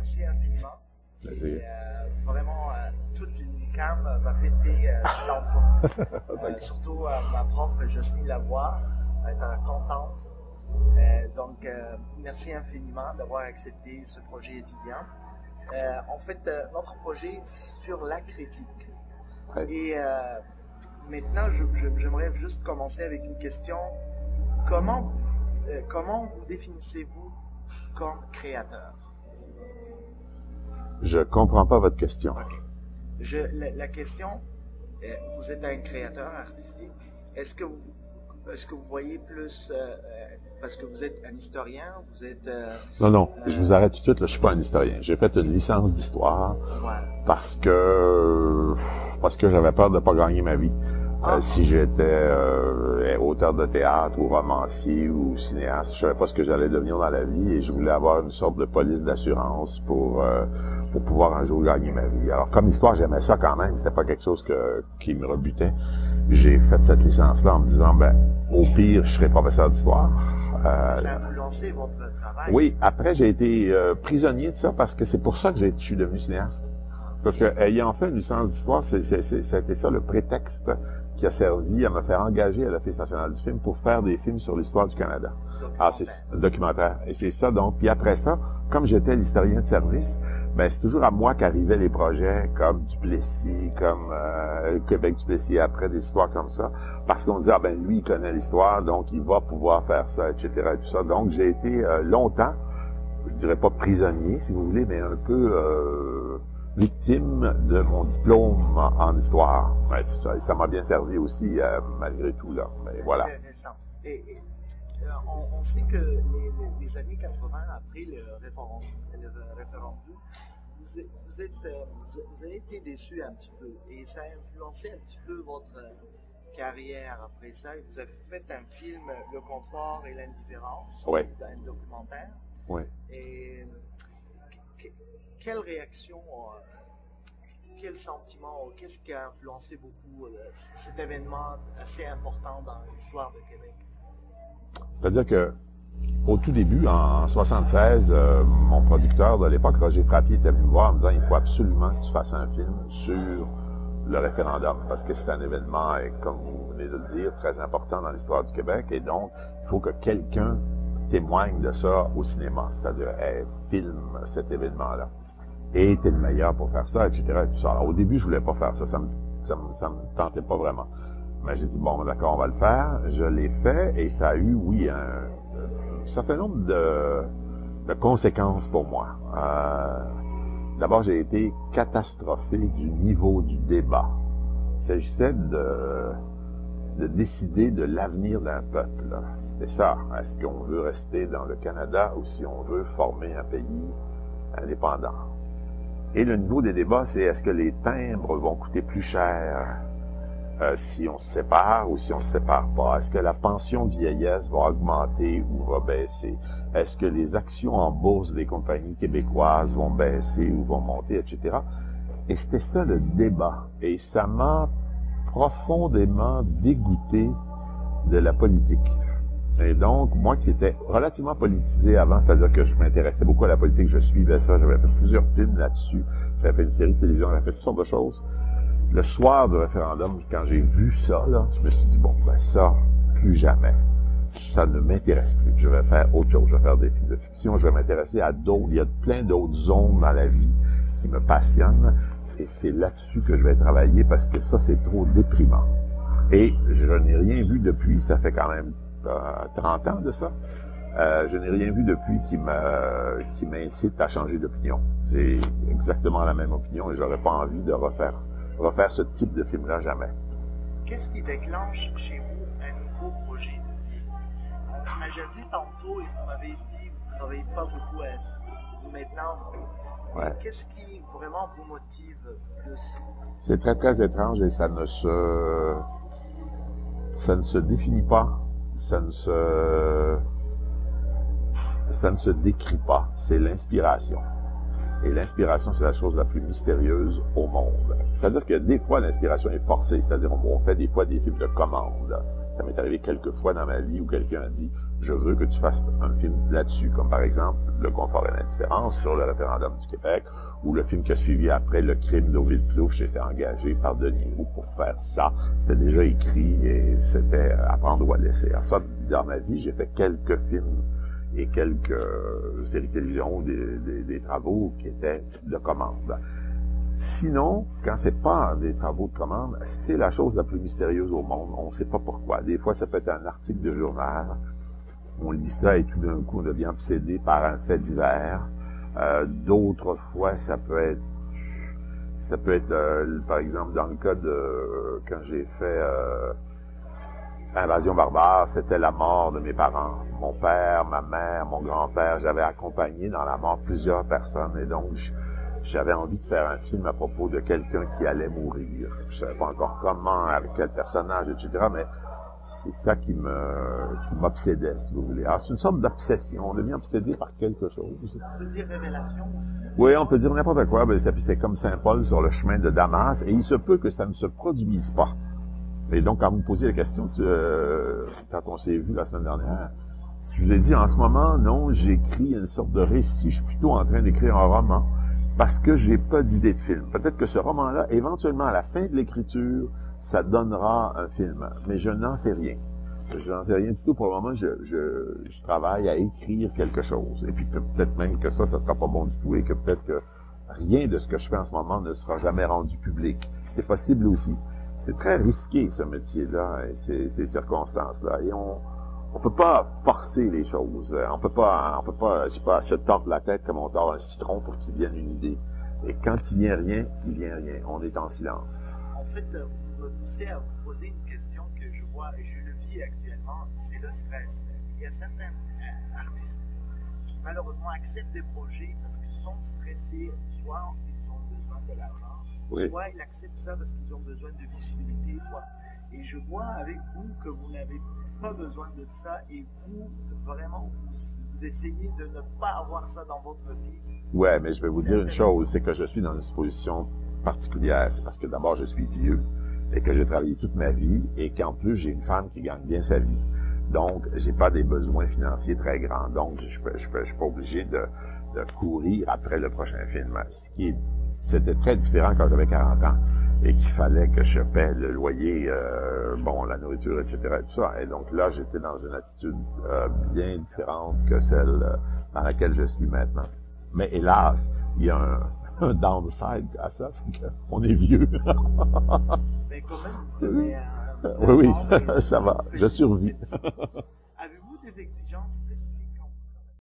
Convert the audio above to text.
merci infiniment. Plaisir. Vraiment, toute l'UQAM va fêter cette entrevue. Surtout ma prof Jocelyne Lavoie va être contente. Donc, merci infiniment d'avoir accepté ce projet étudiant. En fait, notre projet est sur la critique. Ouais. Et maintenant, j'aimerais juste commencer avec une question. Comment vous définissez-vous comme créateur? Je comprends pas votre question. Okay. La question, vous êtes un créateur artistique. Est-ce que vous voyez plus, parce que vous êtes un historien, vous êtes... Non, je vous arrête tout de suite, là, je suis pas un historien. J'ai fait une licence d'histoire parce que j'avais peur de pas gagner ma vie. Si j'étais auteur de théâtre ou romancier ou cinéaste, je savais pas ce que j'allais devenir dans la vie et je voulais avoir une sorte de police d'assurance pour pouvoir un jour gagner ma vie. Alors, comme histoire, j'aimais ça quand même, c'était pas quelque chose qui me rebutait. J'ai fait cette licence-là en me disant, au pire, je serai professeur d'histoire. Ça a influencé votre travail? Oui, après, j'ai été prisonnier de ça parce que c'est pour ça que je suis devenu cinéaste. Parce que, ayant fait une licence d'histoire, ça a été ça le prétexte qui a servi à me faire engager à l'Office national du film pour faire des films sur l'histoire du Canada. Documentaire. Et c'est ça, donc. Puis après ça, comme j'étais l'historien de service, c'est toujours à moi qu'arrivaient les projets comme Duplessis, comme Québec-Duplessis, après des histoires comme ça. Parce qu'on disait, lui, il connaît l'histoire, donc il va pouvoir faire ça, etc. et tout ça. Donc, j'ai été longtemps, je dirais pas prisonnier, si vous voulez, mais un peu... victime de mon diplôme en histoire. Ça m'a bien servi aussi, malgré tout, là. Mais voilà. Intéressant. Et on sait que les années 80, après le référendum, vous avez été déçu un petit peu. Et ça a influencé un petit peu votre carrière après ça. Vous avez fait un film, Le confort et l'indifférence, un documentaire. Oui. Et quelle réaction, quel sentiment, qu'est-ce qui a influencé beaucoup cet événement assez important dans l'histoire de Québec? C'est-à-dire que, au tout début, en 76, mon producteur de l'époque, Roger Frappier, était venu me voir en me disant, il faut absolument que tu fasses un film sur le référendum, parce que c'est un événement, comme vous venez de le dire, très important dans l'histoire du Québec, et donc, il faut que quelqu'un témoigne de ça au cinéma, c'est-à-dire filme cet événement-là. Et t'es le meilleur pour faire ça, etc. Et tout ça. Alors, au début, je voulais pas faire ça, ça me tentait pas vraiment. Mais j'ai dit, d'accord, on va le faire. Je l'ai fait et ça a eu, oui, un certain nombre de conséquences pour moi. D'abord, j'ai été catastrophé du niveau du débat. Il s'agissait de décider de l'avenir d'un peuple. C'était ça. Est-ce qu'on veut rester dans le Canada ou si on veut former un pays indépendant? Et le niveau des débats, c'est est-ce que les timbres vont coûter plus cher si on se sépare ou si on se sépare pas? Est-ce que la pension de vieillesse va augmenter ou va baisser? Est-ce que les actions en bourse des compagnies québécoises vont baisser ou vont monter, etc.? Et c'était ça le débat. Et ça m'a profondément dégoûté de la politique. Et donc, moi qui étais relativement politisé avant, c'est-à-dire que je m'intéressais beaucoup à la politique, je suivais ça, j'avais fait plusieurs films là-dessus, j'avais fait une série de télévision, j'avais fait toutes sortes de choses. Le soir du référendum, quand j'ai vu ça, là, je me suis dit, ça, plus jamais. Ça ne m'intéresse plus. Je vais faire autre chose, je vais faire des films de fiction, je vais m'intéresser à d'autres, il y a plein d'autres zones dans la vie qui me passionnent, et c'est là-dessus que je vais travailler parce que ça, c'est trop déprimant. Et je n'ai rien vu depuis, ça fait quand même 30 ans de ça. Je n'ai rien vu depuis qui m'incite à changer d'opinion. J'ai exactement la même opinion et j'aurais pas envie de refaire ce type de film-là jamais. Qu'est-ce qui déclenche chez vous un nouveau projet de film? On m'a déjà vu tantôt et vous m'avez dit que vous ne travaillez pas beaucoup maintenant. Ouais. Qu'est-ce qui vraiment vous motive plus? C'est très, très étrange et ça ne se définit pas. Ça ne se décrit pas. C'est l'inspiration. Et l'inspiration, c'est la chose la plus mystérieuse au monde. C'est-à-dire que des fois, l'inspiration est forcée. C'est-à-dire, on fait des fois des films de commande. Ça m'est arrivé quelques fois dans ma vie où quelqu'un a dit « Je veux que tu fasses un film là-dessus », comme par exemple Le confort et l'indifférence, sur le référendum du Québec, ou le film qui a suivi après, Le crime d'Ovide Plouffe. J'étais engagé par Denis Roux pour faire ça. C'était déjà écrit et c'était à prendre ou à laisser. Alors ça, dans ma vie, j'ai fait quelques films et quelques séries de télévision, des travaux qui étaient de commande. Sinon, quand c'est pas des travaux de commande, c'est la chose la plus mystérieuse au monde. On ne sait pas pourquoi. Des fois, ça peut être un article de journal. On lit ça et tout d'un coup, on devient obsédé par un fait divers. D'autres fois, ça peut être, par exemple, dans le cas de quand j'ai fait Invasion barbare, c'était la mort de mes parents. Mon père, ma mère, mon grand-père, j'avais accompagné dans la mort plusieurs personnes et donc j'avais envie de faire un film à propos de quelqu'un qui allait mourir. Je savais pas encore comment, avec quel personnage, etc., mais c'est ça qui m'obsédait, si vous voulez. Alors, c'est une sorte d'obsession. On devient obsédé par quelque chose. On peut dire révélation aussi. Oui, on peut dire n'importe quoi. Ben, c'est comme Saint Paul sur le chemin de Damas, et il se peut que ça ne se produise pas. Et donc, quand vous me posez la question, quand on s'est vu la semaine dernière, je vous ai dit, en ce moment, non, j'écris une sorte de récit. Je suis plutôt en train d'écrire un roman, parce que j'ai pas d'idée de film. Peut-être que ce roman-là, éventuellement, à la fin de l'écriture, ça donnera un film. Mais je n'en sais rien. Je n'en sais rien du tout. Pour le moment, je travaille à écrire quelque chose. Et puis, peut-être même que ça sera pas bon du tout et que peut-être que rien de ce que je fais en ce moment ne sera jamais rendu public. C'est possible aussi. C'est très risqué, ce métier-là, et ces circonstances-là. Et on peut pas forcer les choses. On peut pas, je sais pas, se tordre la tête comme on tord un citron pour qu'il vienne une idée. Et quand il vient rien, il vient rien. On est en silence. En fait, vous me poussez à vous poser une question que je vois et je le vis actuellement, c'est le stress. Il y a certains artistes qui malheureusement acceptent des projets parce qu'ils sont stressés, soit ils ont besoin de l'argent, oui, soit ils acceptent ça parce qu'ils ont besoin de visibilité, soit. Et je vois avec vous que vous n'avez pas besoin de ça et vous, vraiment, vous essayez de ne pas avoir ça dans votre vie. Ouais, mais je vais vous dire une chose, c'est que je suis dans une position particulière. C'est parce que d'abord, je suis vieux et que j'ai travaillé toute ma vie et qu'en plus, j'ai une femme qui gagne bien sa vie. Donc, j'ai pas des besoins financiers très grands. Donc, je suis pas obligé de courir après le prochain film. C'était très différent quand j'avais 40 ans et qu'il fallait que je paie le loyer, la nourriture, etc. et tout ça. Et donc là, j'étais dans une attitude bien différente que celle dans laquelle je suis maintenant. Mais hélas, il y a un downside à ça, c'est qu'on est vieux. Mais quand même, vous tenez oui, ça va, je survis. Avez-vous des exigences spécifiques